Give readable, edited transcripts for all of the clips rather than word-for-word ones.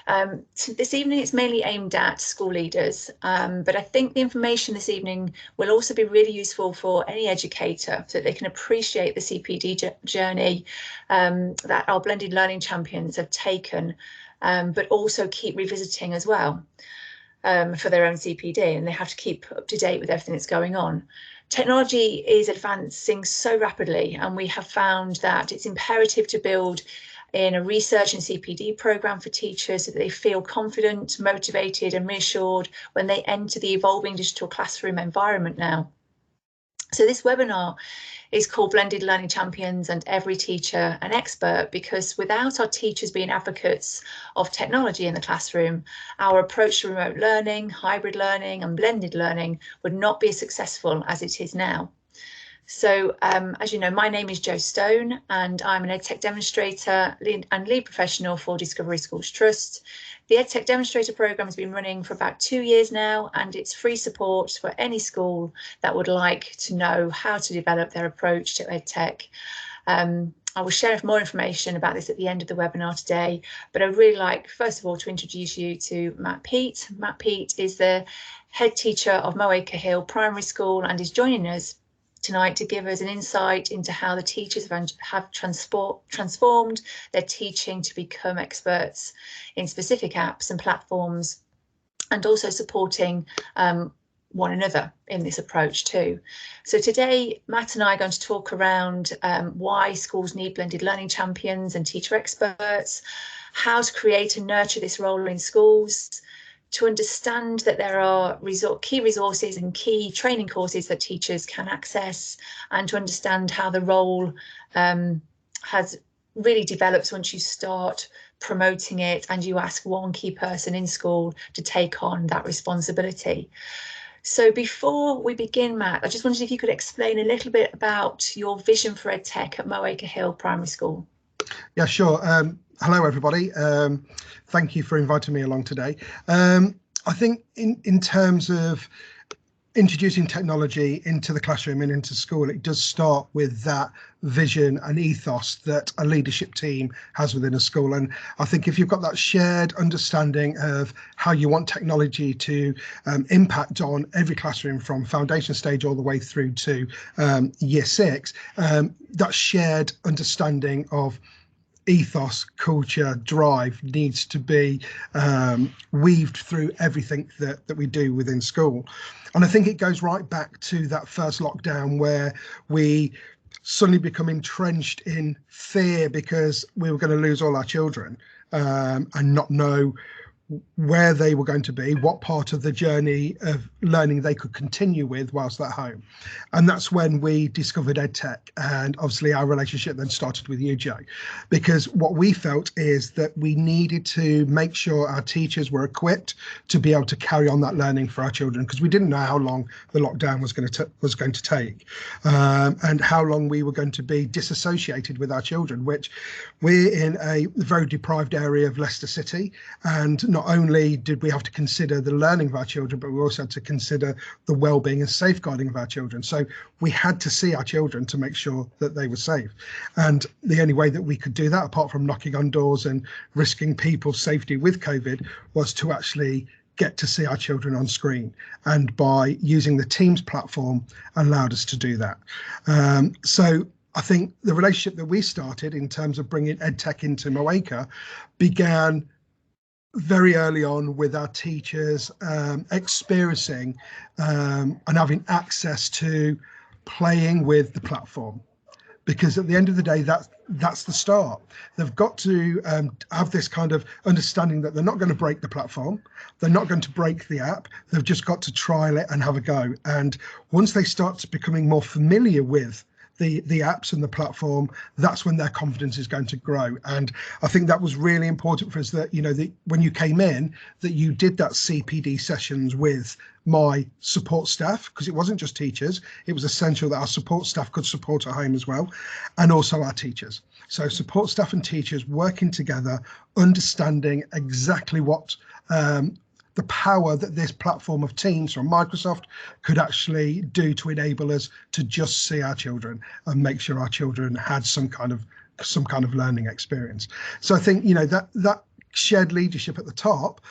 This evening it's mainly aimed at school leaders, but I think the information this evening will also be really useful for any educator so that they can appreciate the CPD journey that our blended learning champions have taken, but also keep revisiting as well for their own CPD, and they have to keep up to date with everything that's going on. Technology is advancing so rapidly, and we have found that it's imperative to build in a research and CPD programme for teachers so that they feel confident, motivated and reassured when they enter the evolving digital classroom environment now. So this webinar is called Blended Learning Champions and Every Teacher an Expert, because without our teachers being advocates of technology in the classroom, our approach to remote learning, hybrid learning and blended learning would not be as successful as it is now. So as you know, my name is Jo Stone and I'm an EdTech Demonstrator and lead professional for Discovery Schools Trust. The EdTech Demonstrator programme has been running for about 2 years now, and it's free support for any school that would like to know how to develop their approach to EdTech. I will share more information about this at the end of the webinar today, but I'd really like, first of all, to introduce you to Matt Peet. Matt Peet is the head teacher of Mowmacre Primary School and is joining us tonight to give us an insight into how the teachers have transformed their teaching to become experts in specific apps and platforms, and also supporting one another in this approach too. So today, Matt and I are going to talk around why schools need blended learning champions and teacher experts, how to create and nurture this role in schools, to understand that there are key resources and key training courses that teachers can access, and to understand how the role has really developed once you start promoting it and you ask one key person in school to take on that responsibility. So before we begin, Matt, I just wondered if you could explain a little bit about your vision for EdTech at Mowmacre Primary School. Yeah, sure. Hello, everybody. Thank you for inviting me along today. I think in terms of introducing technology into the classroom and into school, it does start with that vision and ethos that a leadership team has within a school. And I think if you've got that shared understanding of how you want technology to impact on every classroom from foundation stage all the way through to year 6, that shared understanding of ethos, culture, drive needs to be weaved through everything that we do within school. And I think it goes right back to that first lockdown where we suddenly become entrenched in fear because we were going to lose all our children and not know where they were going to be, what part of the journey of learning they could continue with whilst at home. And that's when we discovered EdTech, and obviously our relationship then started with you, Jo, because what we felt is that we needed to make sure our teachers were equipped to be able to carry on that learning for our children, because we didn't know how long the lockdown was going to take and how long we were going to be disassociated with our children, which we're in a very deprived area of Leicester City, and not only did we have to consider the learning of our children, but we also had to consider the well-being and safeguarding of our children. So we had to see our children to make sure that they were safe. And the only way that we could do that, apart from knocking on doors and risking people's safety with COVID, was to actually get to see our children on screen. And by using the Teams platform allowed us to do that. So I think the relationship that we started in terms of bringing EdTech into Mowmacre began very early on with our teachers experiencing and having access to playing with the platform, because at the end of the day, that's the start. They've got to have this kind of understanding that they're not going to break the platform, they're not going to break the app, they've just got to trial it and have a go. And once they start becoming more familiar with the apps and the platform, that's when their confidence is going to grow. And I think that was really important for us, that, you know, when you came in, that you did that CPD sessions with my support staff, because it wasn't just teachers, it was essential that our support staff could support at home as well, and also our teachers. So support staff and teachers working together, understanding exactly what the power that this platform of Teams from Microsoft could actually do to enable us to just see our children and make sure our children had some kind of learning experience. So I think, you know, that shared leadership at the top,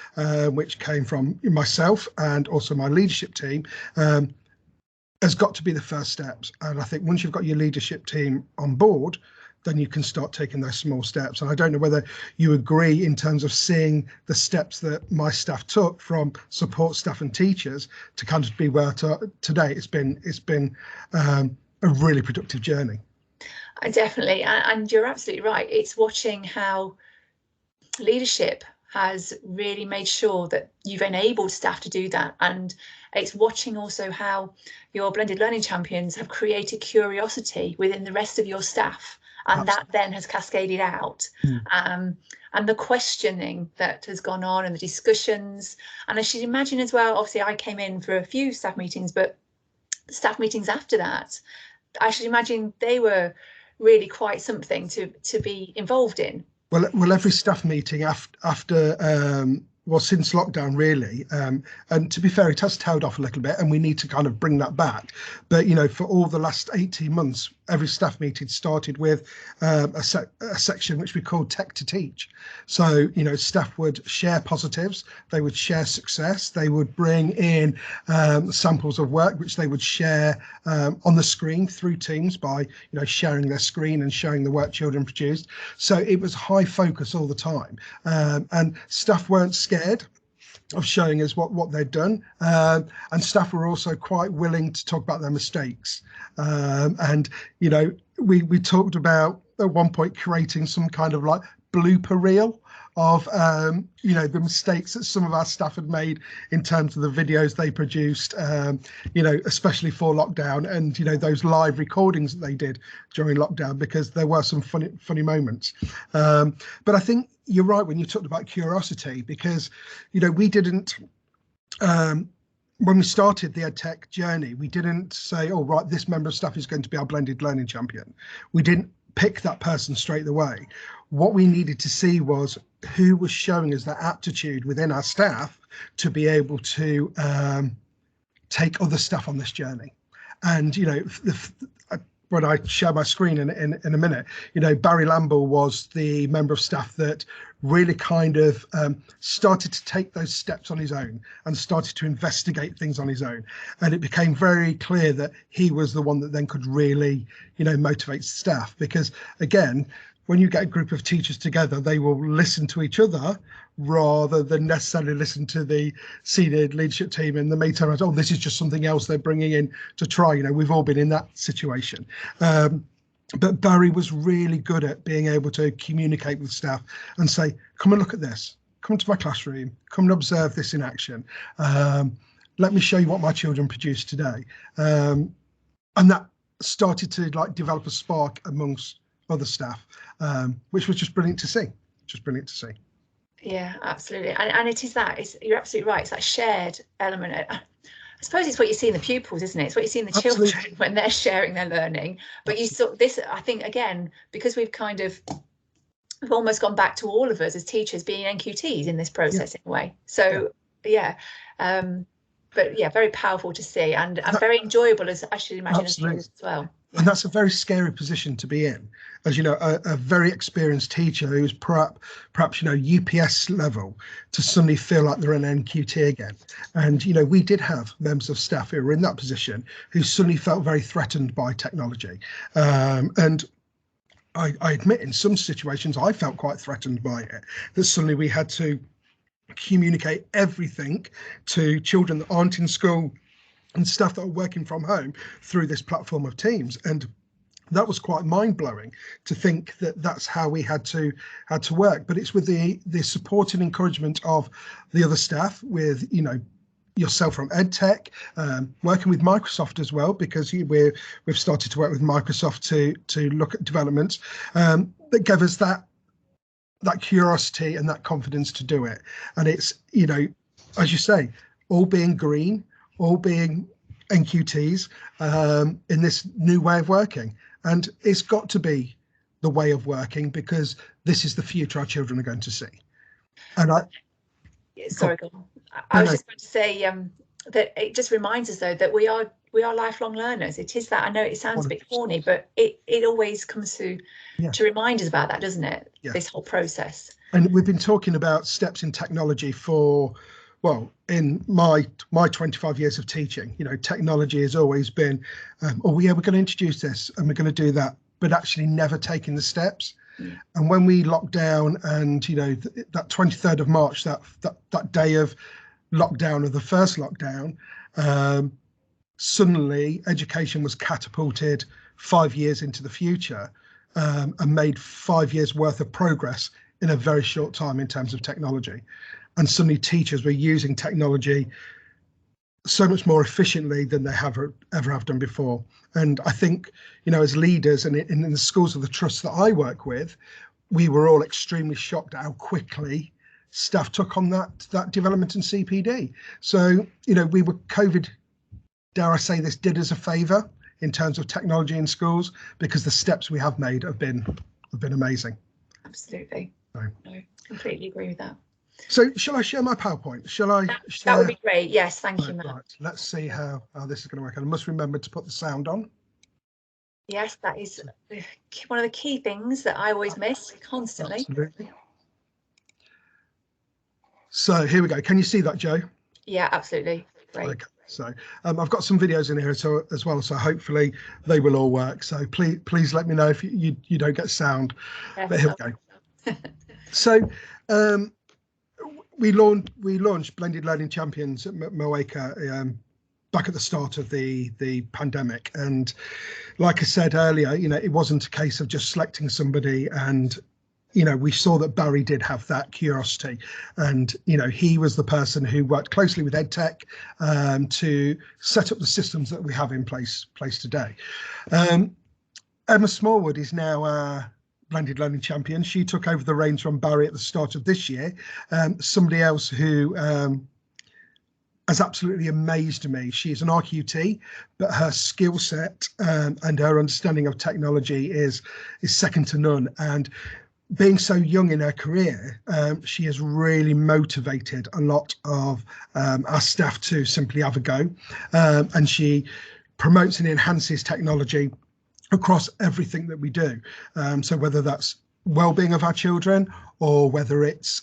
which came from myself and also my leadership team, has got to be the first steps. And I think once you've got your leadership team on board, then you can start taking those small steps. And I don't know whether you agree in terms of seeing the steps that my staff took from support staff and teachers to kind of be where today. It's been a really productive journey. Definitely, and you're absolutely right. It's watching how leadership has really made sure that you've enabled staff to do that, and it's watching also how your blended learning champions have created curiosity within the rest of your staff, and that then has cascaded out. And the questioning that has gone on and the discussions, and I should imagine as well, obviously I came in for a few staff meetings, but the staff meetings after that, I should imagine they were really quite something to be involved in. Well, every staff meeting after since lockdown really, and to be fair, it has tailed off a little bit, and we need to kind of bring that back. But for all the last 18 months, every staff meeting started with a section which we called Tech to Teach. So staff would share positives, they would share success, they would bring in samples of work which they would share on the screen through Teams by sharing their screen and showing the work children produced. So it was high focus all the time, and staff weren't scared of showing us what they'd done, and staff were also quite willing to talk about their mistakes, and we talked about at one point creating some kind of like blooper reel of the mistakes that some of our staff had made in terms of the videos they produced, especially for lockdown, and those live recordings that they did during lockdown, because there were some funny moments. But I think you're right when you talked about curiosity, because we didn't when we started the EdTech journey, we didn't say, oh right, this member of staff is going to be our blended learning champion. We didn't pick that person straight away. What we needed to see was who was showing us that aptitude within our staff to be able to take other staff on this journey. And when I share my screen in a minute, Barry Lamble was the member of staff that really kind of started to take those steps on his own and started to investigate things on his own. And it became very clear that he was the one that then could really, motivate staff, because again, when you get a group of teachers together, they will listen to each other rather than necessarily listen to the senior leadership team, and they may turn around, oh, this is just something else they're bringing in to try. We've all been in that situation. But Barry was really good at being able to communicate with staff and say, come and look at this, come to my classroom, come and observe this in action. Let me show you what my children produced today. And that started to develop a spark amongst other staff, which was just brilliant to see. Yeah, absolutely. And it is you're absolutely right. It's that shared element. I suppose it's what you see in the pupils, isn't it? It's what you see in the children when they're sharing their learning. But you saw this, I think, again, because we've almost gone back to all of us as teachers being NQTs in this process in a way. So but yeah, very powerful to see, and very enjoyable, as I should imagine, as well. And that's a very scary position to be in, as a very experienced teacher who's perhaps UPS level, to suddenly feel like they're an NQT again. And we did have members of staff who were in that position who suddenly felt very threatened by technology, and I admit in some situations I felt quite threatened by it, that suddenly we had to communicate everything to children that aren't in school and staff that are working from home through this platform of Teams. And that was quite mind-blowing to think that that's how we had to work. But it's with the support and encouragement of the other staff, with yourself from EdTech, working with Microsoft as well, because we've started to work with Microsoft to look at developments that gave us that curiosity and that confidence to do it. And it's, as you say, all being green, all being NQTs in this new way of working. And it's got to be the way of working, because this is the future our children are going to see. And I was just going to say that it just reminds us, though, that we are lifelong learners. It is that. I know it sounds a bit corny, but it always comes to remind us about that, doesn't it? Yeah. This whole process. And we've been talking about steps in technology for, well, in my 25 years of teaching, you know, technology has always been, oh yeah, we're going to introduce this and we're going to do that, but actually never taking the steps. Yeah. And when we locked down, and you know, that 23rd of March, that day of lockdown, of the first lockdown, suddenly education was catapulted 5 years into the future, and made 5 years worth of progress in a very short time in terms of technology. And suddenly teachers were using technology so much more efficiently than they ever have done before. And I think, you know, as leaders and in the schools of the trust that I work with, we were all extremely shocked at how quickly staff took on that development in CPD. So, you know, we were COVID, dare I say this, did us a favour in terms of technology in schools, because the steps we have made have been amazing. Absolutely. So, I completely agree with that. So shall I share my PowerPoint? Shall I share? That would be great. Yes, thank you, Matt. Right, let's see how this is going to work. And I must remember to put the sound on. Yes, that is one of the key things that I always miss constantly. Absolutely. So here we go. Can you see that, Joe? Yeah, absolutely. Great. Okay. So I've got some videos in here as well, so hopefully they will all work. So please let me know if you don't get sound. Yes, but here we go. So we launched Blended Learning Champions at Mowmacre back at the start of the pandemic, and like I said earlier, you know, it wasn't a case of just selecting somebody. And you know, we saw that Barry did have that curiosity, and you know, he was the person who worked closely with EdTech to set up the systems that we have in place today. Emma Smallwood is now our Blended Learning Champion. She took over the reins from Barry at the start of this year. Somebody else who has absolutely amazed me. She's an RQT, but her skill set and her understanding of technology is second to none. And being so young in her career, she has really motivated a lot of our staff to simply have a go. And she promotes and enhances technology across everything that we do. So whether that's well-being of our children, or whether it's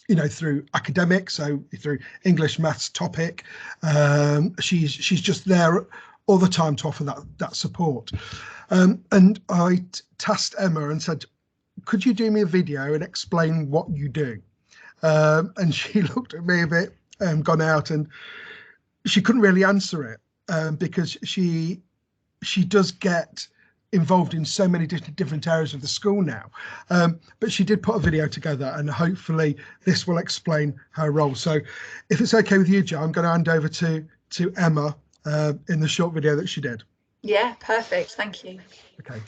you know, through academics, so through English, maths topic, she's just there all the time to offer that support. And I tasked Emma and said, could you do me a video and explain what you do? And she looked at me a bit gone out, and she couldn't really answer it because she does get involved in so many different areas of the school now. But she did put a video together, and hopefully this will explain her role. So if it's okay with you, Joe, I'm going to hand over to Emma in the short video that she did. Yeah, perfect. Thank you. Okay.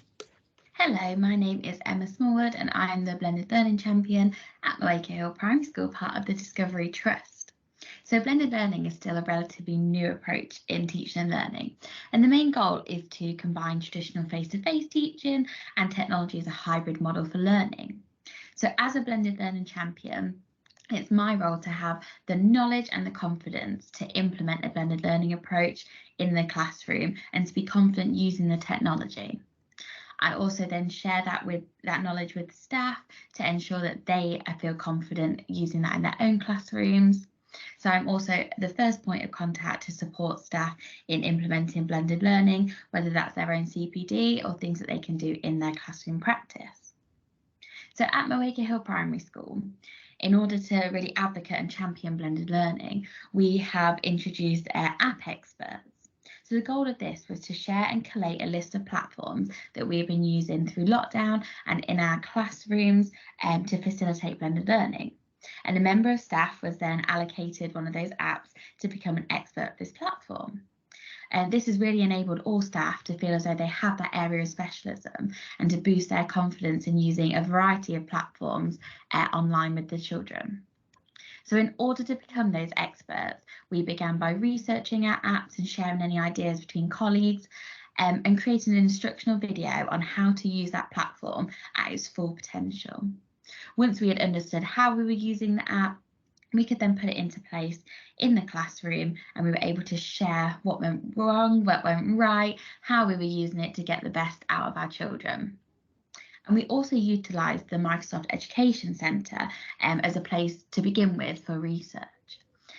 Hello, my name is Emma Smallwood and I am the Blended Learning Champion at Mowmacre Primary School, part of the Discovery Trust. So blended learning is still a relatively new approach in teaching and learning, and the main goal is to combine traditional face-to-face teaching and technology as a hybrid model for learning. So as a Blended Learning Champion, it's my role to have the knowledge and the confidence to implement a blended learning approach in the classroom and to be confident using the technology. I also then share that knowledge with staff to ensure that they feel confident using that in their own classrooms. So I'm also the first point of contact to support staff in implementing blended learning, whether that's their own CPD or things that they can do in their classroom practice. So at Mowmacre Primary School, in order to really advocate and champion blended learning, we have introduced app experts. So the goal of this was to share and collate a list of platforms that we've been using through lockdown and in our classrooms to facilitate blended learning. And a member of staff was then allocated one of those apps to become an expert of this platform. And this has really enabled all staff to feel as though they have that area of specialism and to boost their confidence in using a variety of platforms online with the children. So in order to become those experts, we began by researching our apps and sharing any ideas between colleagues and creating an instructional video on how to use that platform at its full potential. Once we had understood how we were using the app, we could then put it into place in the classroom, and we were able to share what went wrong, what went right, how we were using it to get the best out of our children. And we also utilise the Microsoft Education Centre as a place to begin with for research.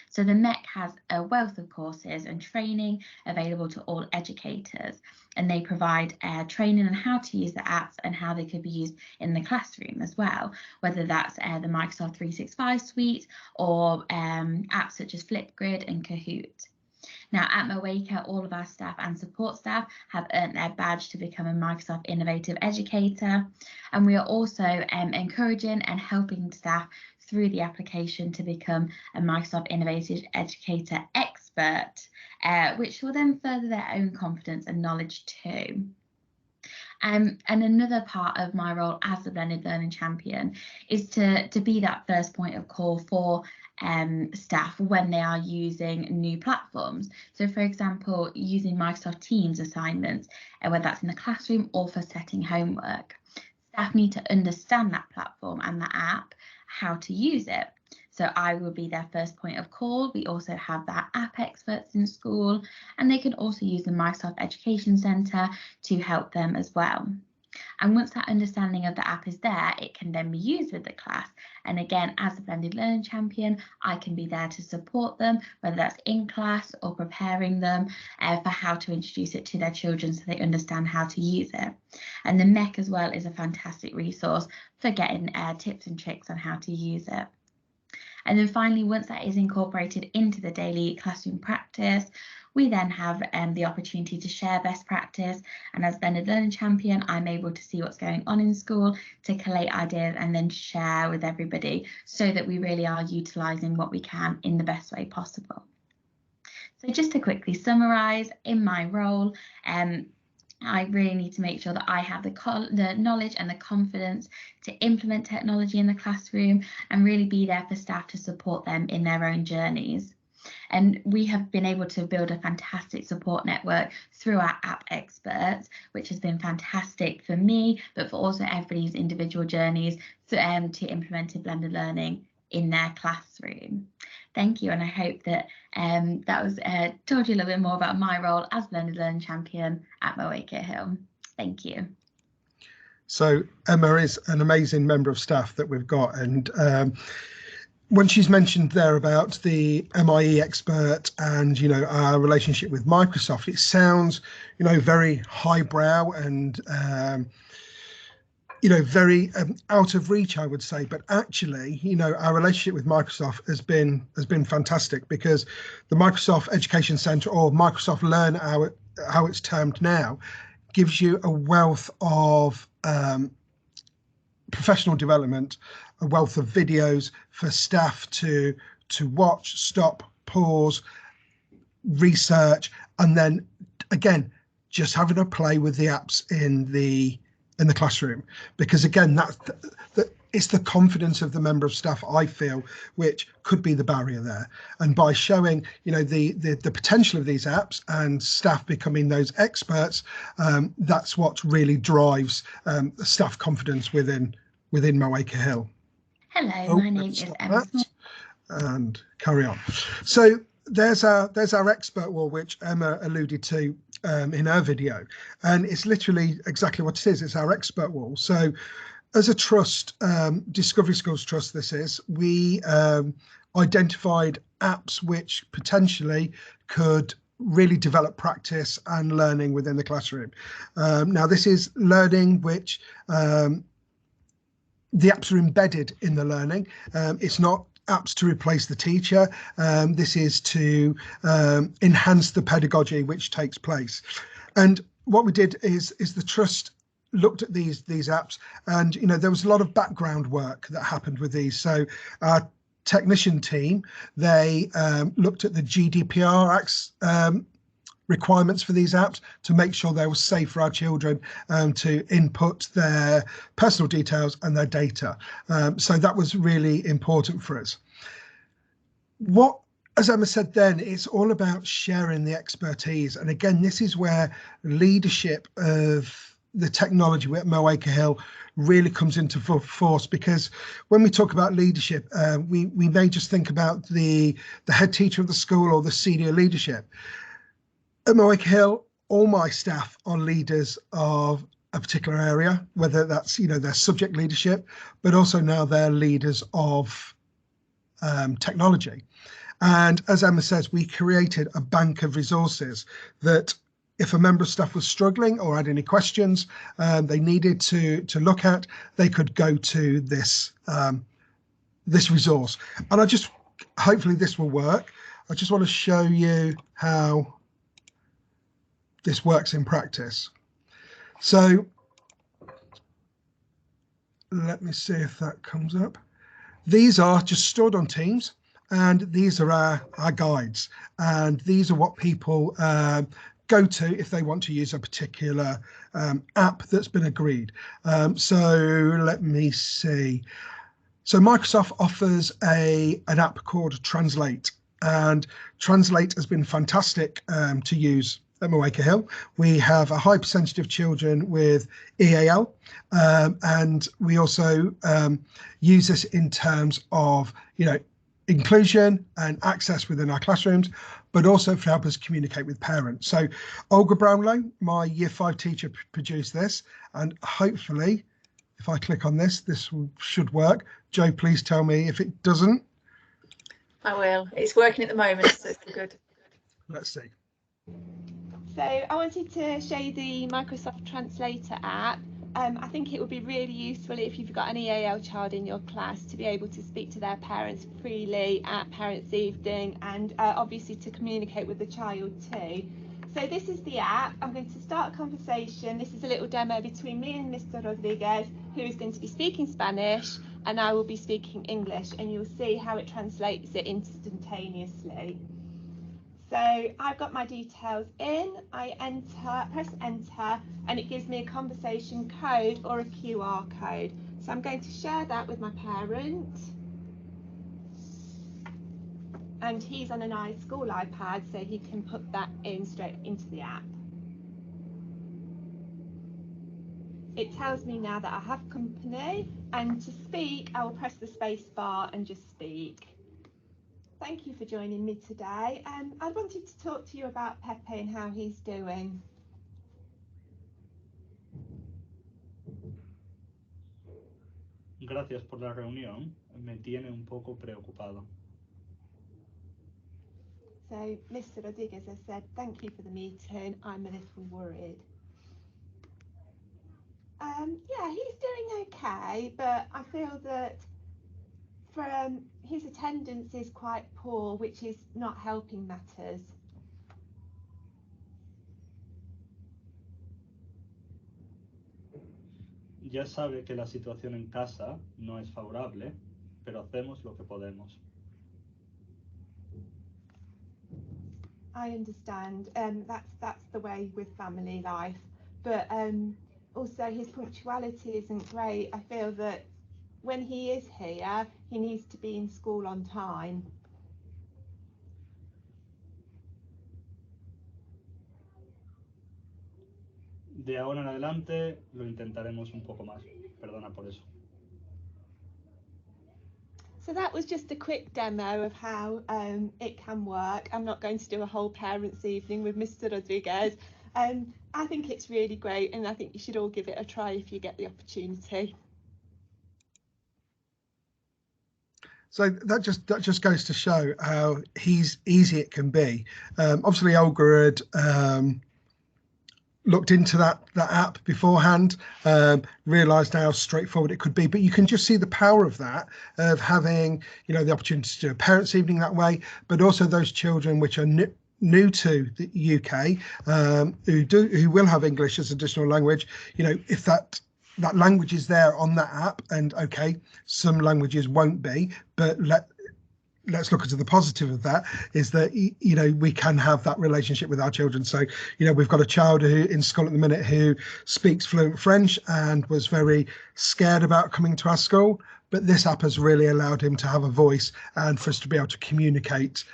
So the MEC has a wealth of courses and training available to all educators, and they provide training on how to use the apps and how they could be used in the classroom as well, whether that's the Microsoft 365 suite or apps such as Flipgrid and Kahoot. Now at Mowmacre, all of our staff and support staff have earned their badge to become a Microsoft Innovative Educator, and we are also encouraging and helping staff through the application to become a Microsoft Innovative Educator Expert, which will then further their own confidence and knowledge too. And another part of my role as the Blended Learning Champion is to be that first point of call for staff when they are using new platforms. So for example, using Microsoft Teams assignments, whether that's in the classroom or for setting homework. Staff need to understand that platform and the app, how to use it. So I will be their first point of call. We also have that app experts in school, and they can also use the Microsoft Education Centre to help them as well. And once that understanding of the app is there, it can then be used with the class. And again, as a Blended Learning Champion, I can be there to support them, whether that's in class or preparing them for how to introduce it to their children so they understand how to use it. And the MEC as well is a fantastic resource for getting tips and tricks on how to use it. And then finally, once that is incorporated into the daily classroom practice, we then have the opportunity to share best practice. And as Blended Learning Champion, I'm able to see what's going on in school, to collate ideas and then share with everybody so that we really are utilising what we can in the best way possible. So just to quickly summarise, in my role, I really need to make sure that I have the knowledge and the confidence to implement technology in the classroom and really be there for staff to support them in their own journeys. And we have been able to build a fantastic support network through our app experts, which has been fantastic for me, but for also everybody's individual journeys to implement blended learning in their classroom. Thank you, and I hope that that was told you a little bit more about my role as Blended Learning Champion at Mowmacre Hill. Thank you. So Emma is an amazing member of staff that we've got, and when she's mentioned there about the MIE expert and our relationship with Microsoft, it sounds very highbrow and very out of reach, I would say, but actually, our relationship with Microsoft has been fantastic, because the Microsoft Education Centre, or Microsoft Learn, how it's termed now, gives you a wealth of professional development, a wealth of videos for staff to watch, stop, pause, research, and then again, just having a play with the apps in the classroom, because again, it's the confidence of the member of staff, I feel, which could be the barrier there. And by showing the potential of these apps and staff becoming those experts, that's what really drives staff confidence within Mowmacre Hill. Hello, my name is Emma. And carry on. So there's our expert wall, which Emma alluded to in her video, and it's literally exactly what it is. It's our expert wall. So as a trust, Discovery Schools Trust, we identified apps which potentially could really develop practice and learning within the classroom. Now this is learning which the apps are embedded in the learning. It's not apps to replace the teacher. This is to enhance the pedagogy which takes place. And what we did is the trust looked at these apps, and there was a lot of background work that happened with these. So our technician team, they looked at the GDPR requirements for these apps to make sure they were safe for our children to input their personal details and their data. So that was really important for us. As Emma said then, it's all about sharing the expertise. And again, this is where leadership of the technology at Mowmacre Hill really comes into force, because when we talk about leadership, we may just think about the head teacher of the school or the senior leadership. At Mowmacre Hill, all my staff are leaders of a particular area, whether that's, you know, their subject leadership, but also now they're leaders of technology. And as Emma says, we created a bank of resources that if a member of staff was struggling or had any questions they needed to look at, they could go to this this resource. And I just, hopefully this will work. I just want to show you how this works in practice. So let me see if that comes up. These are just stored on Teams, and these are our guides, and these are what people go to if they want to use a particular app that's been agreed. So let me see. So Microsoft offers an app called Translate, and Translate has been fantastic to use at Mowmacre Hill. We have a high percentage of children with EAL, and we also use this in terms of, you know, inclusion and access within our classrooms, but also to help us communicate with parents. So Olga Brownlow, my Year 5 teacher, produced this, and hopefully, if I click on this, this should work. Joe, please tell me if it doesn't. I will. It's working at the moment, so it's good. Let's see. So I wanted to show you the Microsoft Translator app. I think it would be really useful if you've got an EAL child in your class to be able to speak to their parents freely at Parents' Evening, and obviously to communicate with the child too. So this is the app. I'm going to start a conversation. This is a little demo between me and Mr. Rodriguez, who is going to be speaking Spanish, and I will be speaking English, and you'll see how it translates it instantaneously. So I've got my details in, I press enter, and it gives me a conversation code or a QR code. So I'm going to share that with my parent. And he's on an iSchool iPad, so he can put that in straight into the app. It tells me now that I have company, and to speak, I will press the space bar and just speak. Thank you for joining me today. I wanted to talk to you about Pepe and how he's doing. Gracias por la reunión. Me tiene un poco preocupado. So Mr. Rodriguez has said, thank you for the meeting. I'm a little worried. Yeah, he's doing okay, but I feel that his attendance is quite poor, which is not helping matters. Ya sabe que la situación en casa no es favorable, pero hacemos lo que podemos. I understand. That's the way with family life, but also his punctuality isn't great. I feel that when he is here, he needs to be in school on time. De ahora en adelante lo intentaremos un poco más. Perdona por eso. So that was just a quick demo of how it can work. I'm not going to do a whole parents' evening with Mr. Rodriguez. I think it's really great, and I think you should all give it a try if you get the opportunity. So that just goes to show how easy it can be. Obviously, Olga had looked into that app beforehand, realised how straightforward it could be. But you can just see the power of that, of having, you know, the opportunity to do a parents' evening that way, but also those children which are new to the UK, who will have English as additional language. You know, if that language is there on that app, and okay, some languages won't be, but let's look into the positive of that, is that, you know, we can have that relationship with our children. So, you know, we've got a child who in school at the minute who speaks fluent French and was very scared about coming to our school, but this app has really allowed him to have a voice and for us to be able to communicate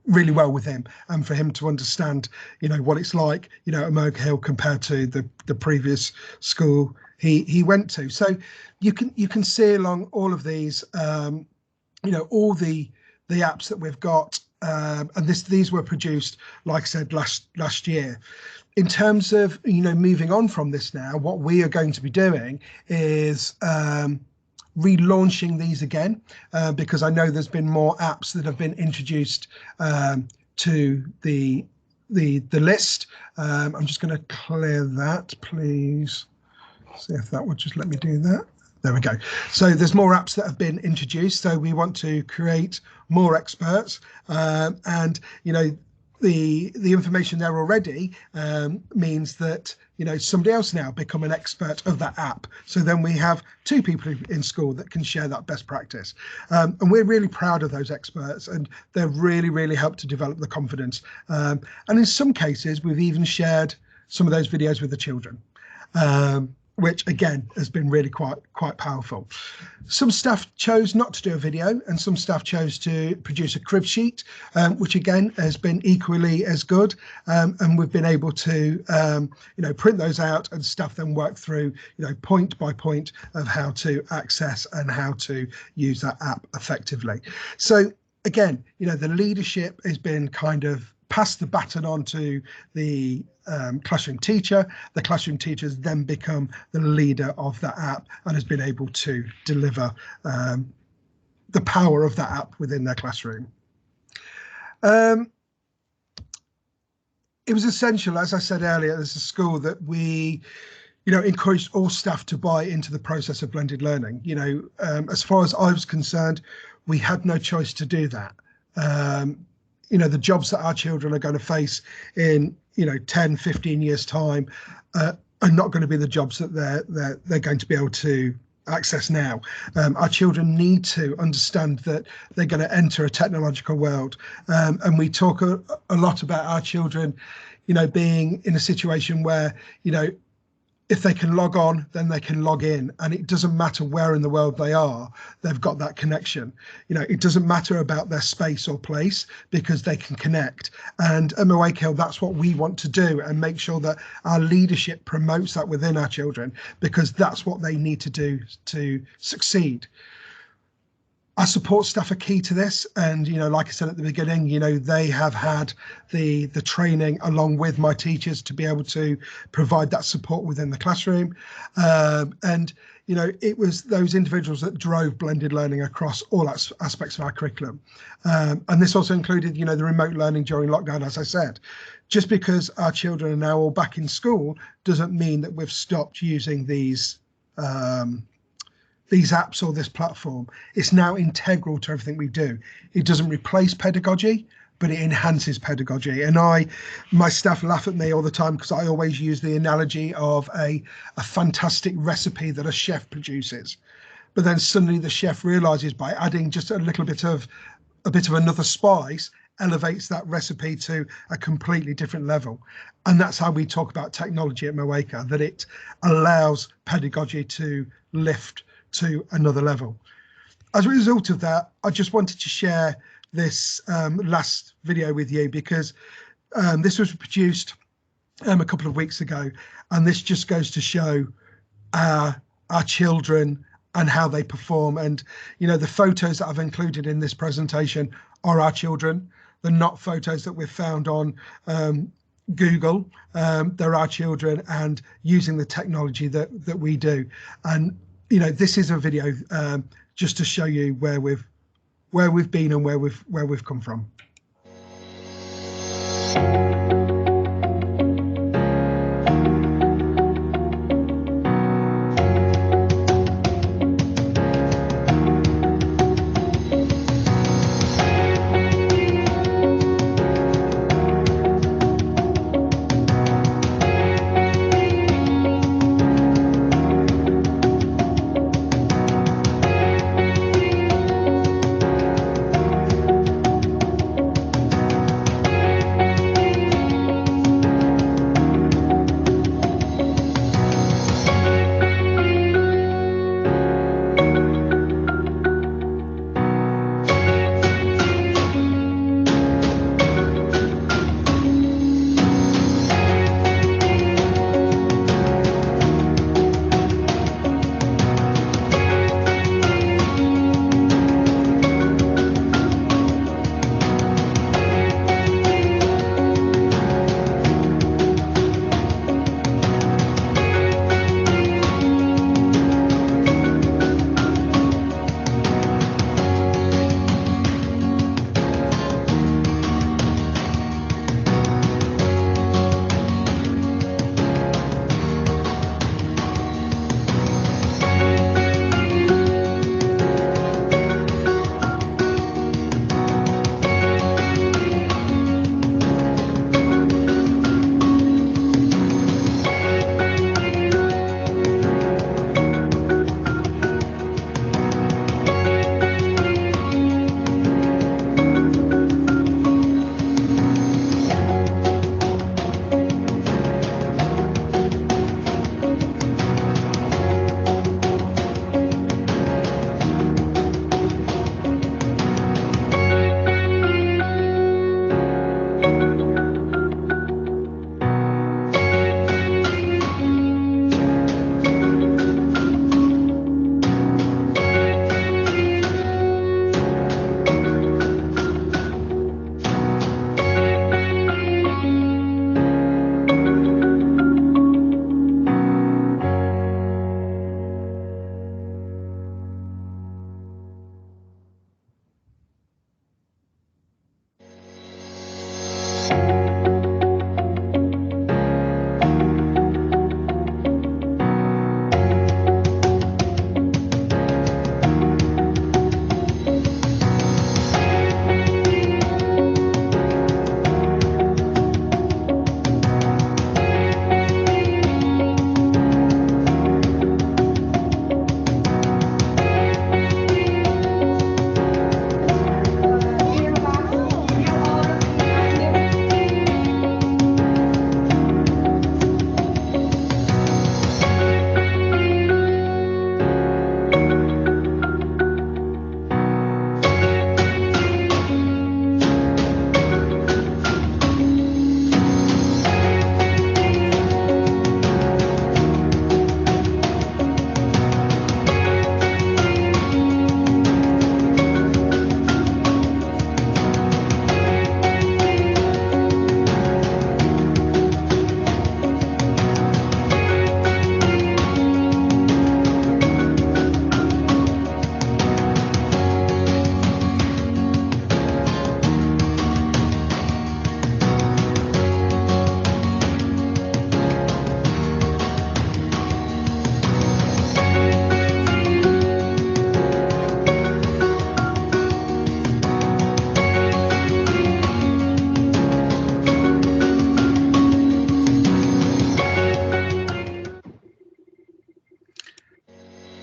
really well with him, and for him to understand, you know, what it's like, you know, at Mowmacre Hill compared to the previous school he went to. So you can see along all of these, you know, all the apps that we've got, and these were produced, like I said, last year. in terms of, moving on from this now, what we are going to be doing is relaunching these again, because I know there's been more apps that have been introduced to the list. I'm just going to clear that, please. See if that would just let me do that. There we go. So there's more apps that have been introduced. So we want to create more experts, and the information there already means that somebody else now become an expert of that app. So then we have 2 people in school that can share that best practice, and we're really proud of those experts, and they've really helped to develop the confidence, and in some cases we've even shared some of those videos with the children, which again has been really quite powerful. Some staff chose not to do a video, and some staff chose to produce a crib sheet, which again has been equally as good, and we've been able to print those out, and staff then work through point by point of how to access and how to use that app effectively. So again, the leadership has been kind of pass the baton on to the classroom teacher. The classroom teacher has then become the leader of that app and has been able to deliver the power of that app within their classroom. It was essential, as I said earlier, as a school, that we encouraged all staff to buy into the process of blended learning. As far as I was concerned, we had no choice to do that. The jobs that our children are going to face in 10, 15 years time are not going to be the jobs that they're going to be able to access now. Our children need to understand that they're going to enter a technological world, and we talk a lot about our children being in a situation where if they can log on, then they can log in, and it doesn't matter where in the world they are, they've got that connection. It doesn't matter about their space or place, because they can connect. And at Mowmacre Hill, that's what we want to do, and make sure that our leadership promotes that within our children, because that's what they need to do to succeed. Our support staff are key to this, and like I said at the beginning, they have had the training along with my teachers to be able to provide that support within the classroom, and it was those individuals that drove blended learning across all aspects of our curriculum, and this also included the remote learning during lockdown. As I said, just because our children are now all back in school doesn't mean that we've stopped using these apps or this platform. It's now integral to everything we do. It doesn't replace pedagogy, but it enhances pedagogy. And my staff laugh at me all the time, because I always use the analogy of a fantastic recipe that a chef produces, but then suddenly the chef realizes by adding just a bit of another spice elevates that recipe to a completely different level. And that's how we talk about technology at Mowmacre, that it allows pedagogy to lift to another level. As a result of that, I just wanted to share this last video with you, because this was produced a couple of weeks ago, and this just goes to show our children and how they perform. And the photos that I've included in this presentation are our children. They're not photos that we've found on Google. They're our children, and using the technology that we do. And this is a video just to show you where we've been and where we've come from.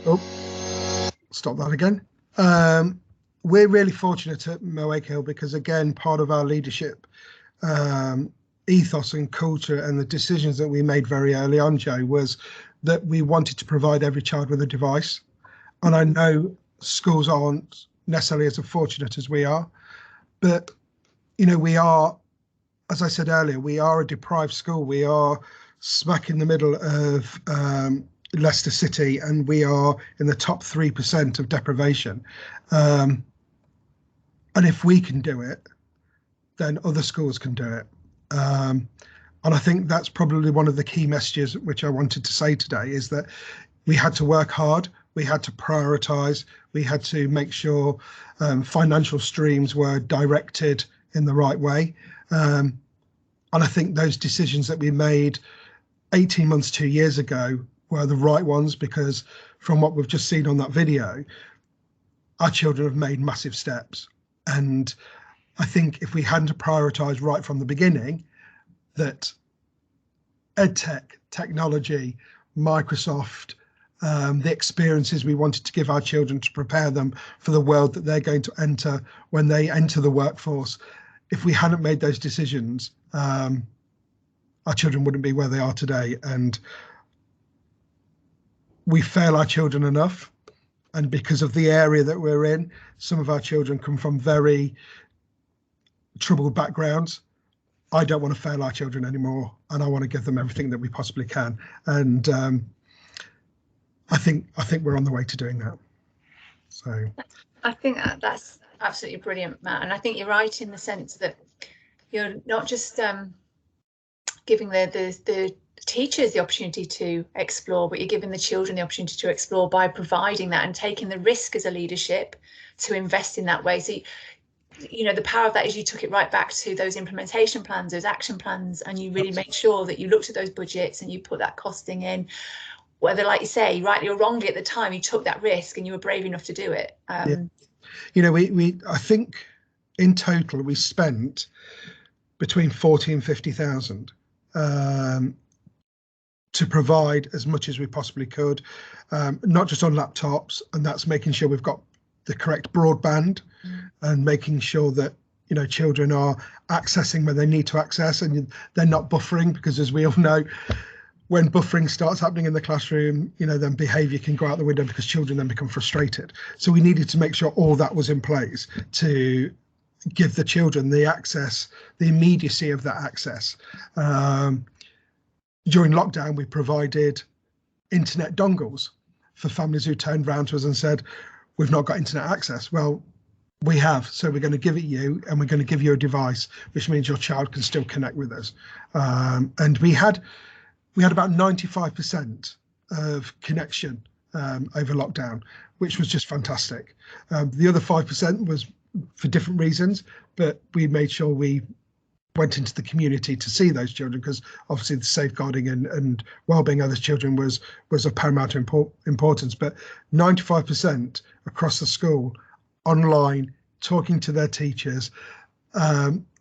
Oh, stop that again. We're really fortunate at Mowmacre Hill because, again, part of our leadership ethos and culture and the decisions that we made very early on, Joe, was that we wanted to provide every child with a device. And I know schools aren't necessarily as fortunate as we are, but, you know, we are, as I said earlier, we are a deprived school. We are smack in the middle of Leicester City, and we are in the top 3% of deprivation. And if we can do it, then other schools can do it. And I think that's probably one of the key messages which I wanted to say today, is that we had to work hard, we had to prioritise, we had to make sure financial streams were directed in the right way. And I think those decisions that we made 18 months, 2 years ago were the right ones, because from what we've just seen on that video, our children have made massive steps. And I think if we hadn't prioritised right from the beginning that EdTech, technology, Microsoft, the experiences we wanted to give our children to prepare them for the world that they're going to enter when they enter the workforce, if we hadn't made those decisions, our children wouldn't be where they are today. And we fail our children enough. And because of the area that we're in, some of our children come from very troubled backgrounds. I don't want to fail our children anymore, and I want to give them everything that we possibly can. And I think we're on the way to doing that. So I think that's absolutely brilliant, Matt. And I think you're right in the sense that you're not just giving the teachers the opportunity to explore, but you're giving the children the opportunity to explore by providing that and taking the risk as a leadership to invest in that way. So you know, the power of that is you took it right back to those implementation plans, those action plans, and you really made sure that you looked at those budgets and you put that costing in, whether, like you say, rightly or wrongly at the time, you took that risk and you were brave enough to do it. Yeah. You know, I think in total we spent between 40 and 50,000 to provide as much as we possibly could, not just on laptops, and that's making sure we've got the correct broadband and making sure that, you know, children are accessing when they need to access and they're not buffering, because as we all know, when buffering starts happening in the classroom, you know, then behaviour can go out the window because children then become frustrated. So we needed to make sure all that was in place to give the children the access, the immediacy of that access. During lockdown, we provided internet dongles for families who turned around to us and said, we've not got internet access. Well, we have, so we're going to give it you, and we're going to give you a device, which means your child can still connect with us. And we had about 95% of connection over lockdown, which was just fantastic. The other 5% was for different reasons, but we made sure we went into the community to see those children, because obviously the safeguarding and well-being of those children was of paramount importance. But 95% across the school, online, talking to their teachers,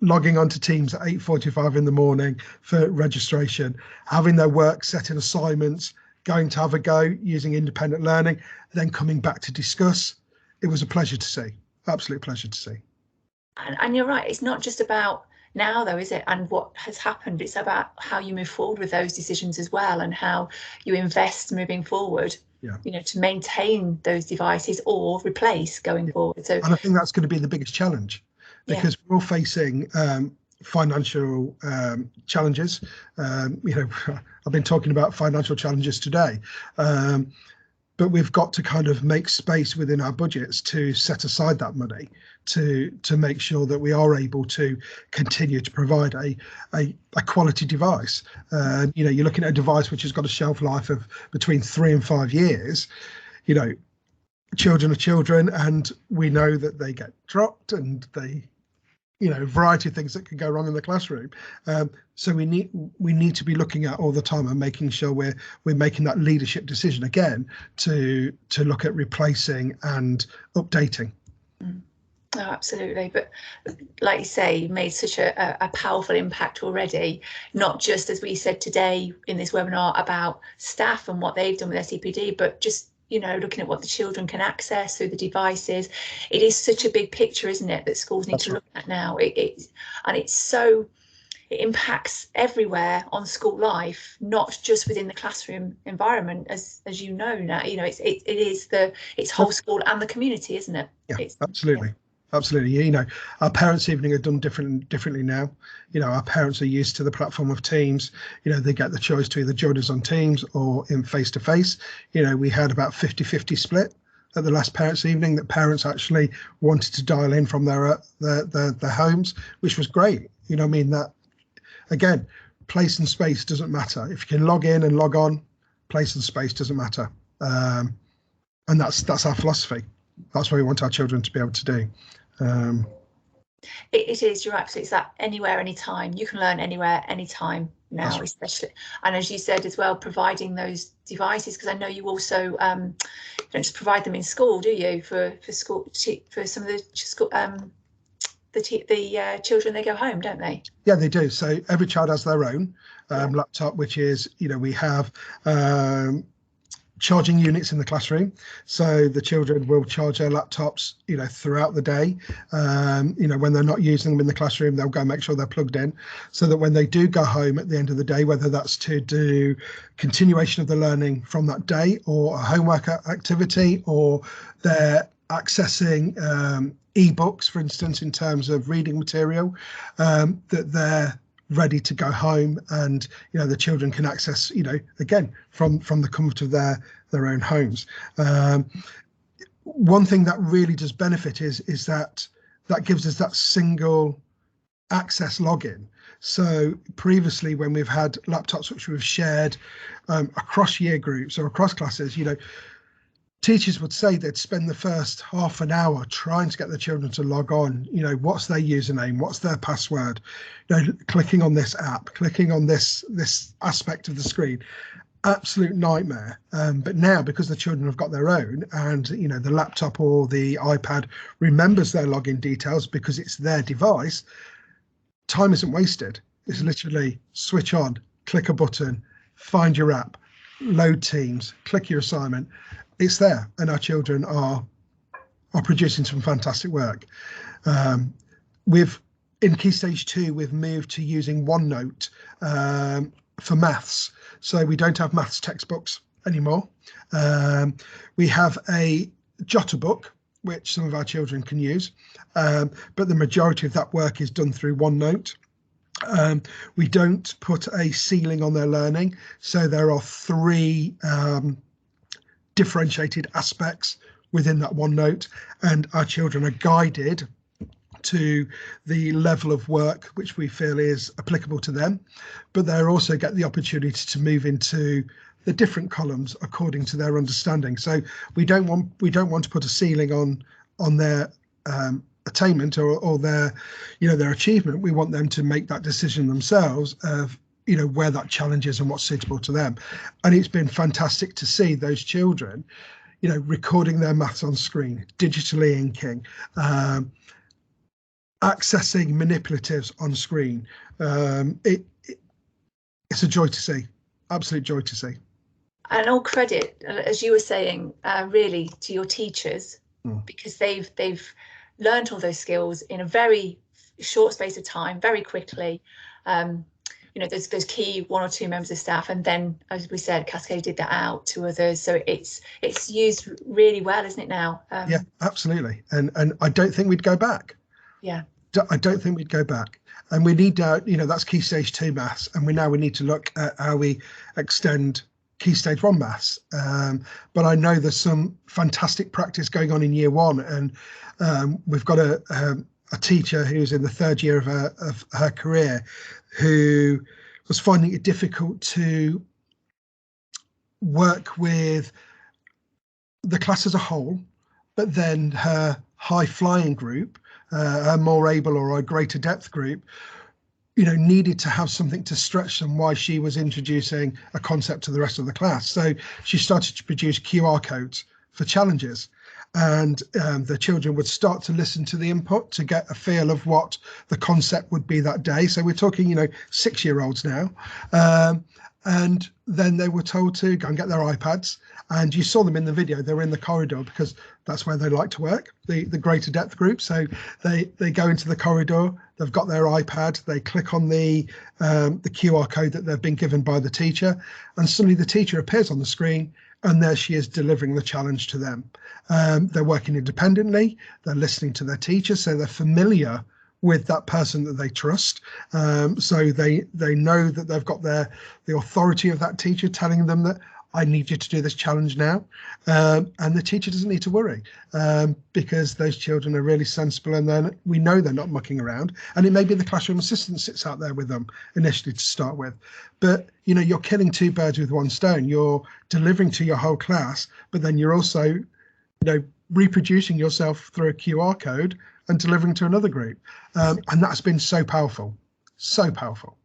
logging onto Teams at 8:45 in the morning for registration, having their work set in assignments, going to have a go using independent learning, then coming back to discuss. It was a pleasure to see, absolute pleasure to see. And you're right, it's not just about now though, is it, and what has happened, it's about how you move forward with those decisions as well, and how you invest moving forward, you know, to maintain those devices or replace going forward. So, and I think that's going to be the biggest challenge, because we're all facing financial challenges. You know, I've been talking about financial challenges today, but we've got to kind of make space within our budgets to set aside that money to make sure that we are able to continue to provide a quality device. You know, you're looking at a device which has got a shelf life of between 3 and 5 years. You know, children are children, and we know that they get dropped and they, you know, variety of things that can go wrong in the classroom. So we need to be looking at all the time and making sure we're making that leadership decision again to look at replacing and updating. Oh, absolutely. But like you say, you've made such a powerful impact already, not just, as we said today in this webinar, about staff and what they've done with their CPD, but just, you know, looking at what the children can access through the devices. It is such a big picture, isn't it, that schools need to look at now. It impacts everywhere on school life, not just within the classroom environment, as you know now. You know, it's whole school and the community, isn't it? Yeah, absolutely. Absolutely. You know, our parents' evening are done differently now. You know, our parents are used to the platform of Teams. You know, they get the choice to either join us on Teams or in face-to-face. You know, we had about 50-50 split at the last parents' evening, that parents actually wanted to dial in from their homes, which was great. You know, I mean, that again, place and space doesn't matter. If you can log in and log on, place and space doesn't matter. And that's our philosophy. That's what we want our children to be able to do. It is, you're absolutely, it's that anywhere, anytime. You can learn anywhere, anytime now, right. Especially. And as you said as well, providing those devices, because I know you also don't just provide them in school, do you? For school, for some of the school, the children, they go home, don't they? Yeah, they do. So every child has their own laptop, which is, you know, we have charging units in the classroom, so the children will charge their laptops, you know, throughout the day. You know, when they're not using them in the classroom, they'll go make sure they're plugged in, so that when they do go home at the end of the day, whether that's to do continuation of the learning from that day or a homework activity, or they're accessing ebooks, for instance, in terms of reading material, that they're ready to go home, and you know, the children can access, you know, again from the comfort of their own homes. One thing that really does benefit is that gives us that single access login. So previously, when we've had laptops which we've shared across year groups or across classes, you know, teachers would say they'd spend the first half an hour trying to get the children to log on. You know, what's their username? What's their password? You know, clicking on this app, clicking on this aspect of the screen. Absolute nightmare. But now, because the children have got their own, and you know, the laptop or the iPad remembers their login details because it's their device, time isn't wasted. It's literally switch on, click a button, find your app, load Teams, click your assignment. It's there, and our children are producing some fantastic work. In Key Stage 2, we've moved to using OneNote for maths. So we don't have maths textbooks anymore. We have a Jotter book, which some of our children can use, but the majority of that work is done through OneNote. We don't put a ceiling on their learning, so there are 3 differentiated aspects within that OneNote, and our children are guided to the level of work which we feel is applicable to them, but they also get the opportunity to move into the different columns according to their understanding. So we don't want to put a ceiling on their attainment or their, you know, their achievement. We want them to make that decision themselves of, you know, where that challenge is and what's suitable to them. And it's been fantastic to see those children, you know, recording their maths on screen, digitally inking, accessing manipulatives on screen. It's a joy to see, absolute joy to see. And all credit, as you were saying, really to your teachers, because they've learned all those skills in a very short space of time, very quickly. You know, there's key 1 or 2 members of staff, and then, as we said, cascaded that out to others. So it's used really well, isn't it now? Yeah, absolutely. And I don't think we'd go back. Yeah. I don't think we'd go back. And we need, you know, that's Key Stage 2 maths, and we need to look at how we extend Key Stage 1 maths. But I know there's some fantastic practice going on in Year 1, and we've got a teacher who's in the 3rd year of her career, who was finding it difficult to work with the class as a whole, but then her high flying group, a more able or a greater depth group, you know, needed to have something to stretch them while she was introducing a concept to the rest of the class. So she started to produce QR codes for challenges, and the children would start to listen to the input to get a feel of what the concept would be that day. So we're talking, you know, 6-year-olds now, And then they were told to go and get their iPads, and you saw them in the video. They were in the corridor because that's where they like to work, the greater depth group. So they go into the corridor, they've got their iPad, they click on the QR code that they've been given by the teacher, and suddenly the teacher appears on the screen, and there she is delivering the challenge to them. They're working independently, they're listening to their teacher, so they're familiar with that person that they trust, so they know that they've got the authority of that teacher telling them that I need you to do this challenge now, and the teacher doesn't need to worry, because those children are really sensible, and then we know they're not mucking around. And it may be the classroom assistant sits out there with them initially to start with, but you know, you're killing two birds with one stone. You're delivering to your whole class, but then you're also, you know, reproducing yourself through a QR code and delivering to another group, and that's been so powerful, so powerful.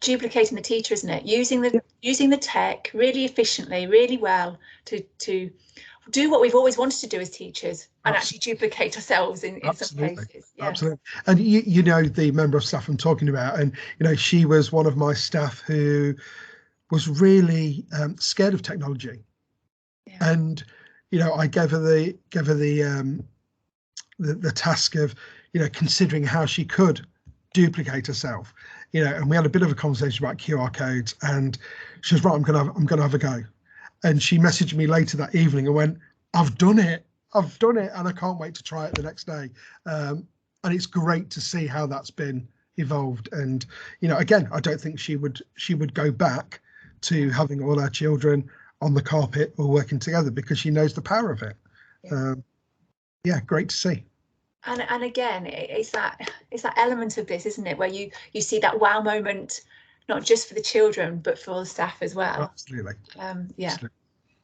Duplicating the teacher, isn't it? Using the tech really efficiently, really well to do what we've always wanted to do as teachers, and actually duplicate ourselves in some cases. Yeah. Absolutely. And you know the member of staff I'm talking about, and you know, she was one of my staff who was really scared of technology, and you know, I gave her the task of, you know, considering how she could duplicate herself, you know, and we had a bit of a conversation about QR codes, and she was right, I'm gonna have a go. And she messaged me later that evening and went, I've done it, and I can't wait to try it the next day. And it's great to see how that's been evolved. And you know, again, I don't think she would go back to having all our children on the carpet or working together, because she knows the power of it. Yeah, great to see. And again, it's that element of this, isn't it, where you see that wow moment, not just for the children but for the staff as well. Absolutely. Yeah. Absolutely.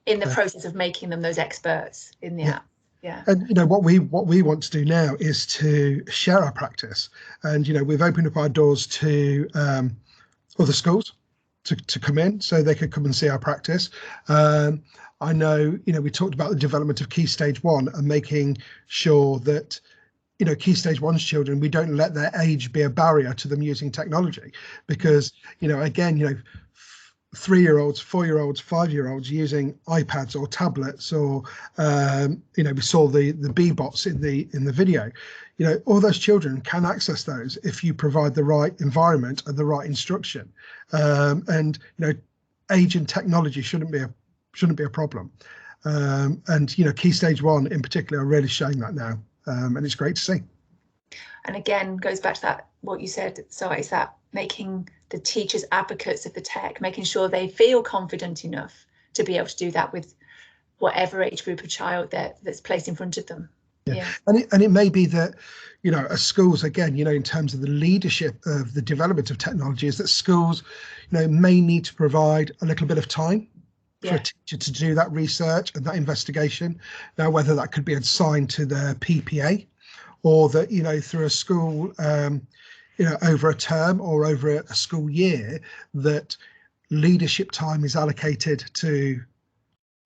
In the process of making them those experts in the app. Yeah. And you know, what we want to do now is to share our practice, and you know, we've opened up our doors to other schools to come in, so they could come and see our practice. I know, you know, we talked about the development of Key Stage 1 and making sure that, you know, Key Stage 1's children, we don't let their age be a barrier to them using technology, because, you know, again, you know, 3-year-olds, 4-year-olds, 5-year-olds using iPads or tablets, or you know, we saw the B-bots in the video. You know, all those children can access those if you provide the right environment and the right instruction. And you know, age and technology shouldn't be a problem. And you know, Key Stage 1 in particular are really showing that now, and it's great to see. And again, goes back to that what you said. So it's that making the teachers advocates of the tech, making sure they feel confident enough to be able to do that with whatever age group of child that's placed in front of them. Yeah. And it may be that, you know, as schools, again, you know, in terms of the leadership of the development of technology, is that schools, you know, may need to provide a little bit of time for a teacher to do that research and that investigation. Now, whether that could be assigned to their PPA, or that, you know, through a school, you know, over a term or over a school year, that leadership time is allocated to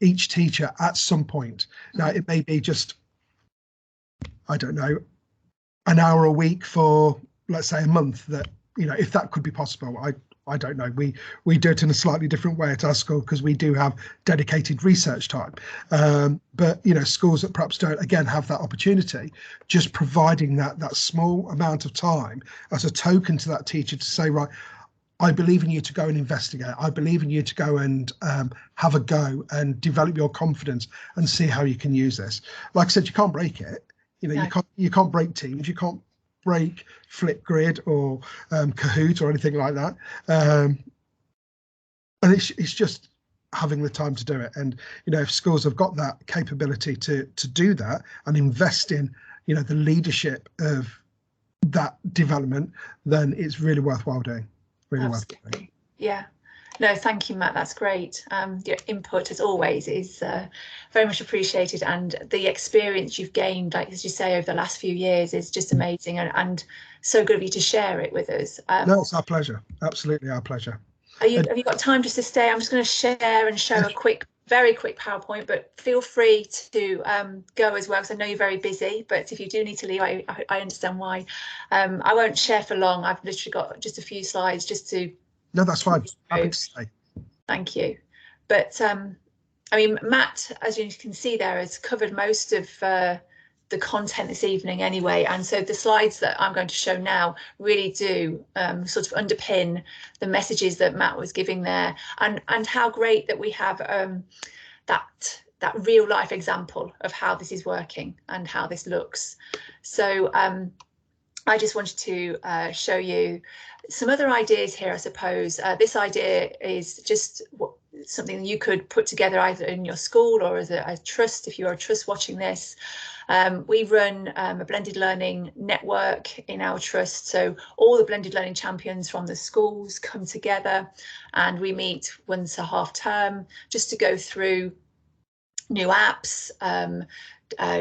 each teacher at some point. Now, it may be just, I don't know, an hour a week for, let's say, a month. That, you know, if that could be possible, I don't know. We do it in a slightly different way at our school, because we do have dedicated research time. But you know, schools that perhaps don't, again, have that opportunity, just providing that small amount of time as a token to that teacher to say, right, I believe in you to go and investigate. I believe in you to go and have a go and develop your confidence and see how you can use this. Like I said, you can't break it. You know, you can't break Teams. You can't break Flipgrid or Kahoot or anything like that. And it's just having the time to do it. And you know, if schools have got that capability to do that and invest in, you know, the leadership of that development, then it's really worthwhile doing. Really worthwhile doing. Yeah. No, thank you, Matt. That's great. Your input, as always, is very much appreciated, and the experience you've gained, like as you say, over the last few years is just amazing, and so good of you to share it with us. No, it's our pleasure. Absolutely our pleasure. Have you got time just to stay? I'm just going to share and show a very quick PowerPoint, but feel free to go as well, because I know you're very busy, but if you do need to leave, I understand why. I won't share for long. I've literally got just a few slides just to... No, that's fine. Happy to stay. Thank you. But I mean, Matt, as you can see there, has covered most of the content this evening anyway, and so the slides that I'm going to show now really do sort of underpin the messages that Matt was giving there, and how great that we have that real life example of how this is working and how this looks. So I just wanted to show you some other ideas here, I suppose. This idea is just something you could put together either in your school or as a trust, if you're a trust watching this. We run a blended learning network in our trust, so all the blended learning champions from the schools come together and we meet once a half term just to go through new apps,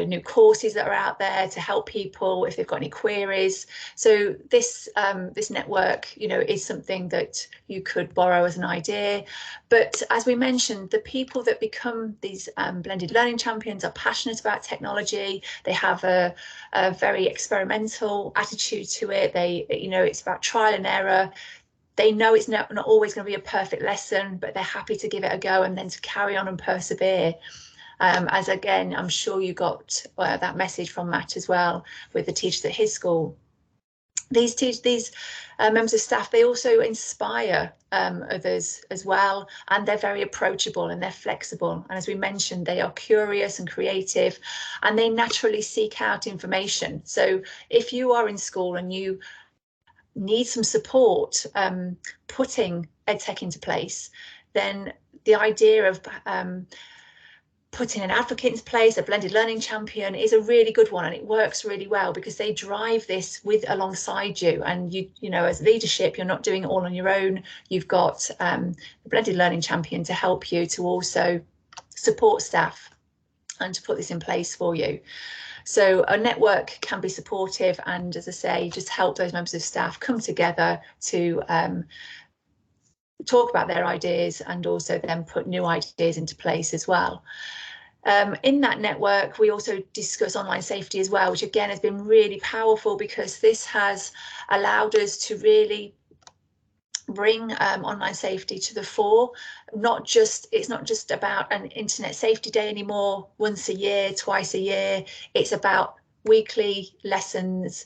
new courses that are out there to help people if they've got any queries. So this this network, you know, is something that you could borrow as an idea. But as we mentioned, the people that become these blended learning champions are passionate about technology. They have a very experimental attitude to it. They, you know, it's about trial and error. They know it's not always going to be a perfect lesson, but they're happy to give it a go and then to carry on and persevere. As again, I'm sure you got that message from Matt as well with the teachers at his school. These members of staff, they also inspire others as well, and they're very approachable and they're flexible. And as we mentioned, they are curious and creative, and they naturally seek out information. So if you are in school and you need some support putting EdTech into place, then the idea of putting an advocate into place, a blended learning champion, is a really good one, and it works really well because they drive this alongside you, and you know, as leadership, you're not doing it all on your own. You've got the blended learning champion to help you to also support staff and to put this in place for you. So a network can be supportive and, as I say, just help those members of staff come together to talk about their ideas and also then put new ideas into place as well. In that network, we also discuss online safety as well, which again has been really powerful because this has allowed us to really bring online safety to the fore. It's not just about an internet safety day anymore, once a year, twice a year. It's about weekly lessons,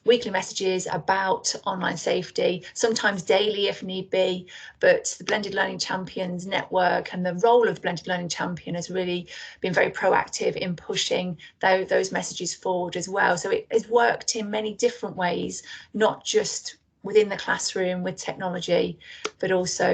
weekly messages about online safety, sometimes daily if need be. But the Blended Learning Champions network and the role of the Blended Learning Champion has really been very proactive in pushing those messages forward as well. So it has worked in many different ways, not just within the classroom with technology, but also,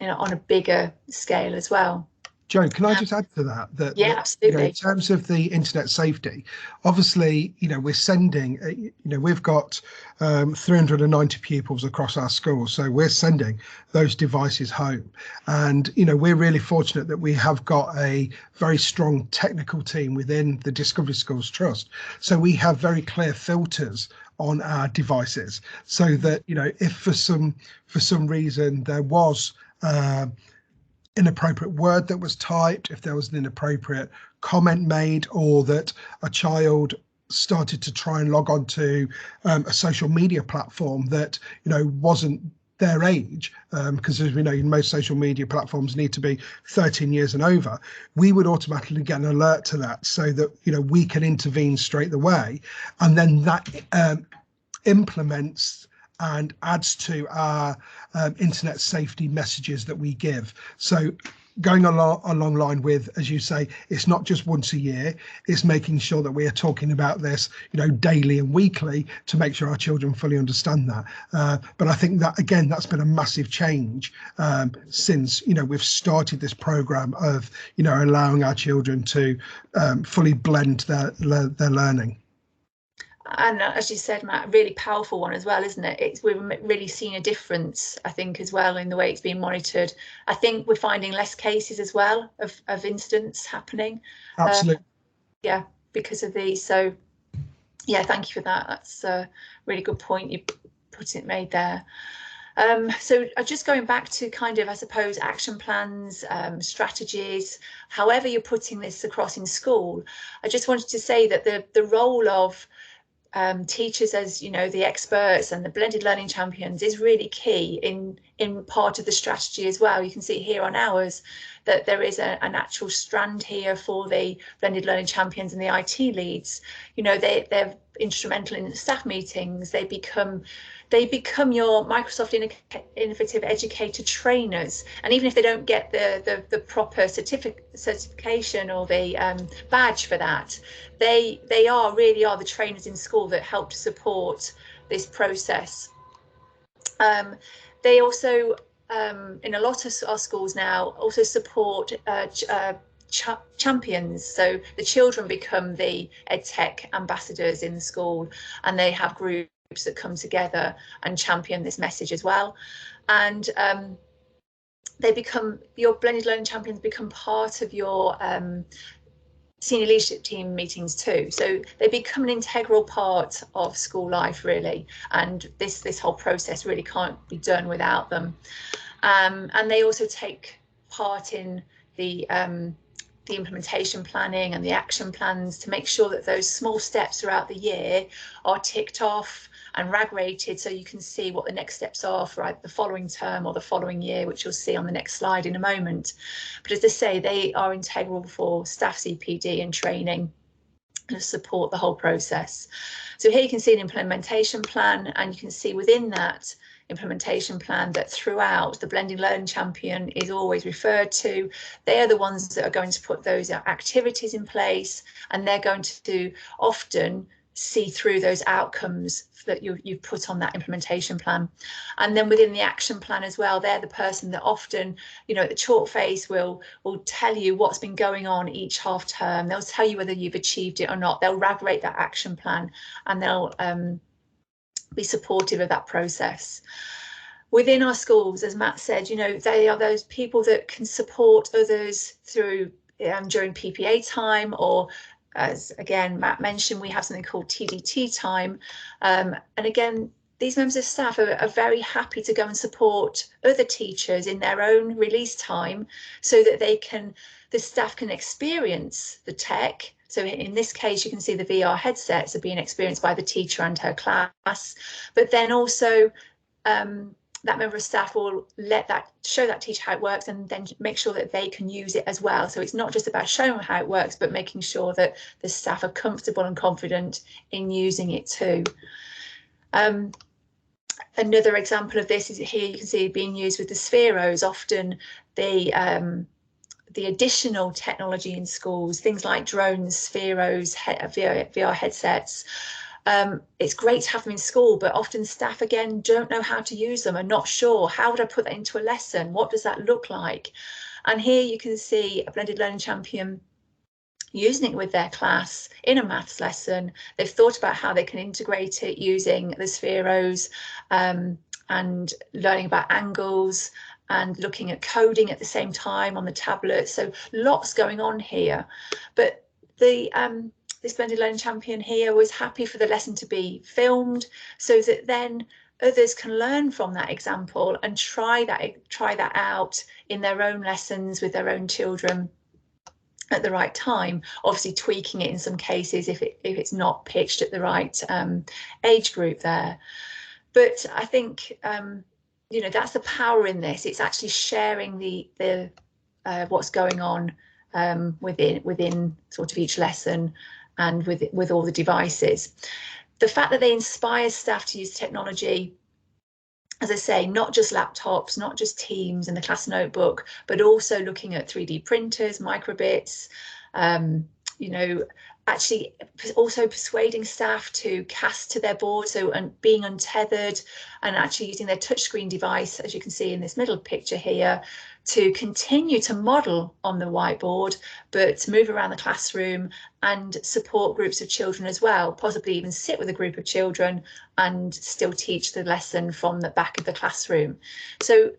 you know, on a bigger scale as well. Joe, can I just add to that? Yeah, absolutely. You know, in terms of the internet safety, obviously, you know, we're sending, you know, we've got 390 pupils across our school, so we're sending those devices home. And, you know, we're really fortunate that we have got a very strong technical team within the Discovery Schools Trust. So we have very clear filters on our devices, so that, you know, if for some reason there was inappropriate word that was typed, if there was an inappropriate comment made, or that a child started to try and log on to a social media platform that, you know, wasn't their age, because as we know, most social media platforms need to be 13 years and over, we would automatically get an alert to that, so that, you know, we can intervene straight away, and then that implements and adds to our internet safety messages that we give. So going along line with, as you say, it's not just once a year, it's making sure that we are talking about this, you know, daily and weekly to make sure our children fully understand that. But I think that, again, that's been a massive change since, you know, we've started this program of, you know, allowing our children to fully blend their learning. And as you said, Matt, a really powerful one as well, isn't it? We've really seen a difference, I think, as well in the way it's being monitored. I think we're finding less cases as well of incidents happening. Absolutely. Yeah, because of these. So, yeah, thank you for that. That's a really good point you made there. So just going back to kind of, I suppose, action plans, strategies, however you're putting this across in school, I just wanted to say that the role of teachers as, you know, the experts and the blended learning champions is really key in part of the strategy as well. You can see here on ours that there is an actual strand here for the blended learning champions and the IT leads. You know, they're instrumental in staff meetings. They become your Microsoft Innovative Educator trainers, and even if they don't get the proper certification or the badge for that, they really are the trainers in school that help to support this process. They also, in a lot of our schools now, also support champions. So the children become the EdTech ambassadors in the school, and they have groups that come together and champion this message as well. And they become, your blended learning champions become part of your senior leadership team meetings too. So they become an integral part of school life, really. And this whole process really can't be done without them. And they also take part in the implementation planning and the action plans to make sure that those small steps throughout the year are ticked off and rag rated, so you can see what the next steps are for either the following term or the following year, which you'll see on the next slide in a moment. But as I say, they are integral for staff CPD and training to support the whole process. So here you can see an implementation plan, and you can see within that implementation plan that throughout the blended learning champion is always referred to. They are the ones that are going to put those activities in place, and they're going to often see through those outcomes that you've put on that implementation plan. And then within the action plan as well, they're the person that often, you know, at the chalk face will tell you what's been going on each half term. They'll tell you whether you've achieved it or not. They'll rag rate that action plan, and they'll be supportive of that process. Within our schools, as Matt said, you know, they are those people that can support others through during PPA time, or as again Matt mentioned, we have something called TDT time, and again these members of staff are very happy to go and support other teachers in their own release time, so that the staff can experience the tech. So in this case, you can see the VR headsets are being experienced by the teacher and her class, but then also that member of staff will show that teacher how it works, and then make sure that they can use it as well. So it's not just about showing how it works, but making sure that the staff are comfortable and confident in using it too. Another example of this is here, you can see it being used with the Spheros. Often the additional technology in schools, things like drones, Spheros, VR headsets. It's great to have them in school, but often staff again don't know how to use them, are not sure, how would I put that into a lesson? What does that look like? And here you can see a blended learning champion using it with their class in a maths lesson. They've thought about how they can integrate it using the Spheros, and learning about angles and looking at coding at the same time on the tablet. So lots going on here. But this blended learning champion here was happy for the lesson to be filmed, so that then others can learn from that example and try that out in their own lessons with their own children at the right time, obviously tweaking it in some cases if it's not pitched at the right age group there. But I think you know, that's the power in this. It's actually sharing the what's going on within sort of each lesson and with all the devices. The fact that they inspire staff to use technology, as I say, not just laptops, not just Teams and the class notebook, but also looking at 3D printers, microbits, you know, actually also persuading staff to cast to their board, so being untethered and actually using their touchscreen device, as you can see in this middle picture here, to continue to model on the whiteboard, but to move around the classroom and support groups of children as well, possibly even sit with a group of children and still teach the lesson from the back of the classroom. So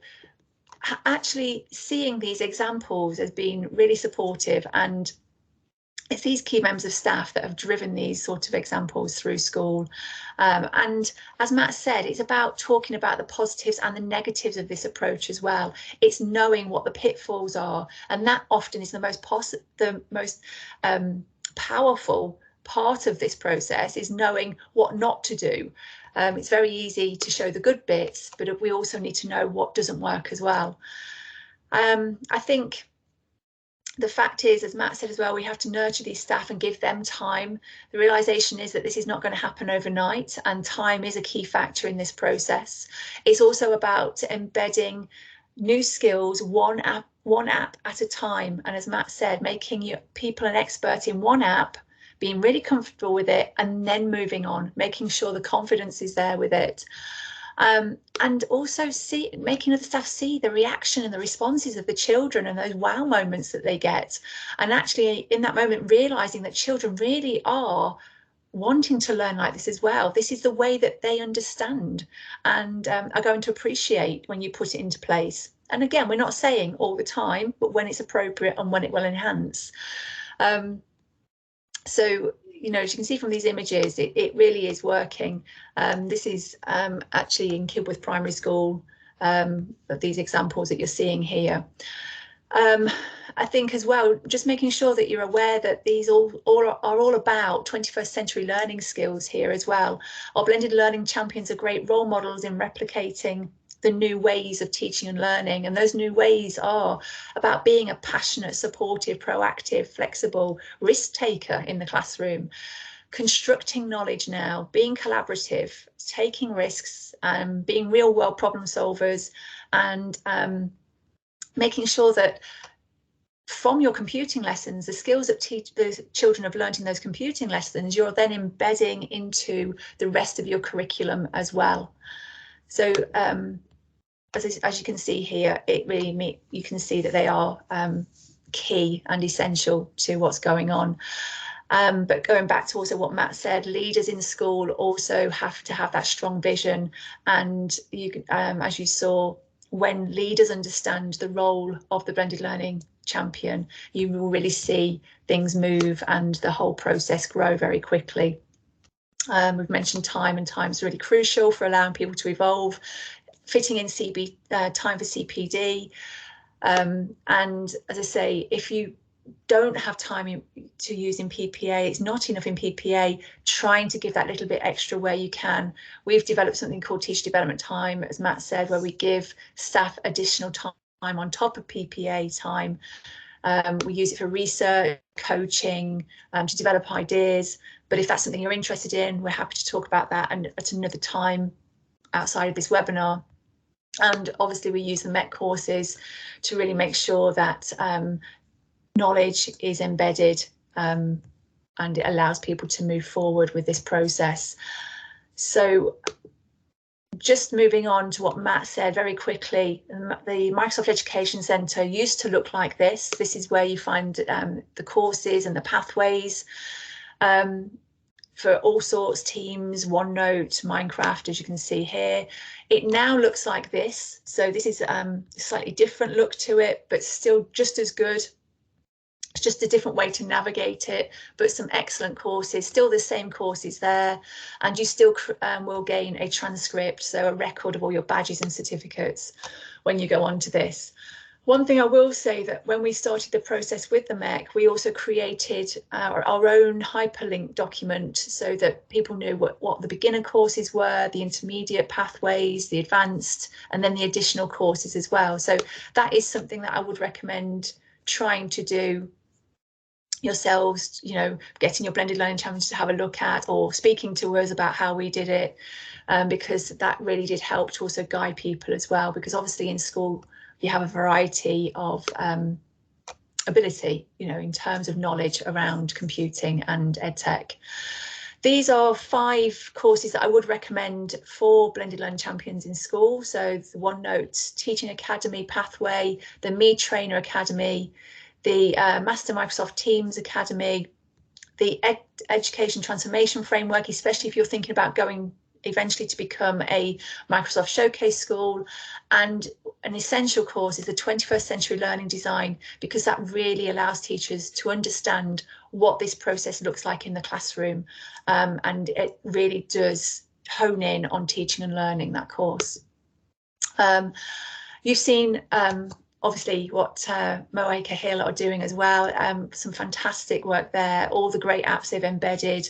actually seeing these examples has been really supportive, and it's these key members of staff that have driven these sort of examples through school. And as Matt said, it's about talking about the positives and the negatives of this approach as well. It's knowing what the pitfalls are, and that often is the most powerful part of this process is knowing what not to do. It's very easy to show the good bits, but we also need to know what doesn't work as well. I think the fact is, as Matt said as well, we have to nurture these staff and give them time. The realization is that this is not going to happen overnight, and time is a key factor in this process. It's also about embedding new skills, one app at a time. And as Matt said, making people an expert in one app, being really comfortable with it, and then moving on, making sure the confidence is there with it. And also making the staff see the reaction and the responses of the children and those wow moments that they get. And actually in that moment, realizing that children really are wanting to learn like this as well. This is the way that they understand and are going to appreciate when you put it into place. And again, we're not saying all the time, but when it's appropriate and when it will enhance. So, you know, as you can see from these images, it really is working. This is actually in Kibworth Primary School, of these examples that you're seeing here. I think as well, just making sure that you're aware that these are all about 21st century learning skills here as well. Our blended learning champions are great role models in replicating the new ways of teaching and learning, and those new ways are about being a passionate, supportive, proactive, flexible risk taker in the classroom, constructing knowledge now, being collaborative, taking risks, being real world problem solvers, and making sure that from your computing lessons, the skills that the children have learned in those computing lessons, you're then embedding into the rest of your curriculum as well. So as you can see here, you can see that they are key and essential to what's going on. But going back to also what Matt said, leaders in school also have to have that strong vision. And you can, as you saw, when leaders understand the role of the blended learning champion, you will really see things move and the whole process grow very quickly. We've mentioned time, and time is really crucial for allowing people to evolve, fitting in time for CPD. And as I say, if you don't have time to use in PPA, it's not enough in PPA, trying to give that little bit extra where you can. We've developed something called Teacher Development Time, as Matt said, where we give staff additional time on top of PPA time. We use it for research, coaching, to develop ideas. But if that's something you're interested in, we're happy to talk about that and at another time outside of this webinar. And obviously we use the MET courses to really make sure that knowledge is embedded, and it allows people to move forward with this process. So just moving on to what Matt said very quickly, the Microsoft Education Centre used to look like this. This is where you find the courses and the pathways for all sorts, Teams, OneNote, Minecraft, as you can see here. It now looks like this. So this is a slightly different look to it, but still just as good. It's just a different way to navigate it, but some excellent courses, still the same courses there, and you still will gain a transcript, so a record of all your badges and certificates when you go on to this. One thing I will say, that when we started the process with the MEC, we also created our own hyperlink document so that people knew what the beginner courses were, the intermediate pathways, the advanced, and then the additional courses as well. So that is something that I would recommend trying to do yourselves, you know, getting your blended learning challenge to have a look at, or speaking to us about how we did it, because that really did help to also guide people as well, because obviously in school you have a variety of ability, you know, in terms of knowledge around computing and EdTech. These are 5 courses that I would recommend for blended learning champions in school. So the OneNote Teaching Academy pathway, the Me Trainer Academy, the Master Microsoft Teams Academy, the Education Transformation Framework, especially if you're thinking about going eventually to become a Microsoft Showcase school, and an essential course is the 21st Century Learning Design, because that really allows teachers to understand what this process looks like in the classroom, and it really does hone in on teaching and learning, that course. You've seen obviously what Mowmacre Hill are doing as well. Some fantastic work there, all the great apps they've embedded,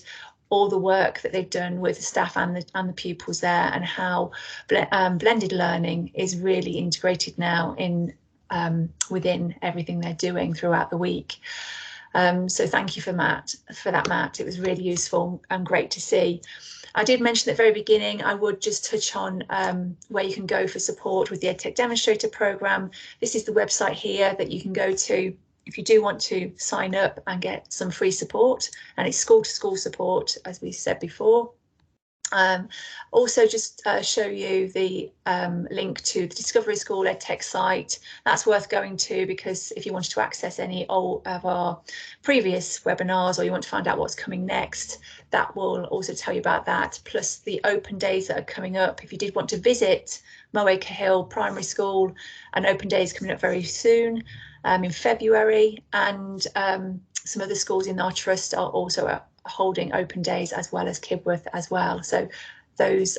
all the work that they've done with the staff and the pupils there, and how blended learning is really integrated now in within everything they're doing throughout the week. So thank you for that, Matt. It was really useful and great to see. I did mention at the very beginning, I would just touch on where you can go for support with the EdTech Demonstrator programme. This is the website here that you can go to if you do want to sign up and get some free support, and it's school-to-school support, as we said before. Also just show you the link to the Discovery School EdTech site. That's worth going to, because if you wanted to access any of our previous webinars, or you want to find out what's coming next, that will also tell you about that, plus the open days that are coming up. If you did want to visit Mowmacre Hill Primary School, an open day is coming up very soon in February, and some other schools in our trust are also holding open days, as well as Kibworth as well. So those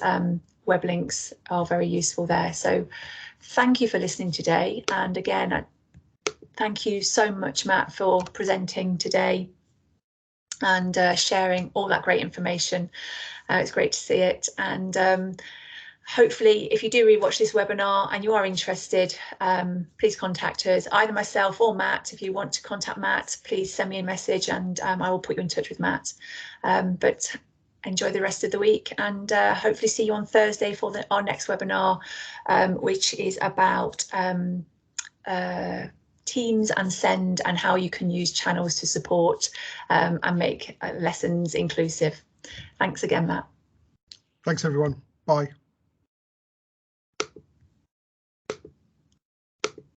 web links are very useful there. So thank you for listening today. And again, thank you so much, Matt, for presenting today and sharing all that great information. It's great to see it. And hopefully, if you do rewatch this webinar and you are interested, please contact us, either myself or Matt. If you want to contact Matt, please send me a message and I will put you in touch with Matt. But enjoy the rest of the week, and hopefully see you on Thursday for our next webinar, which is about Teams and Send, and how you can use channels to support and make lessons inclusive. Thanks again, Matt. Thanks, everyone. Bye.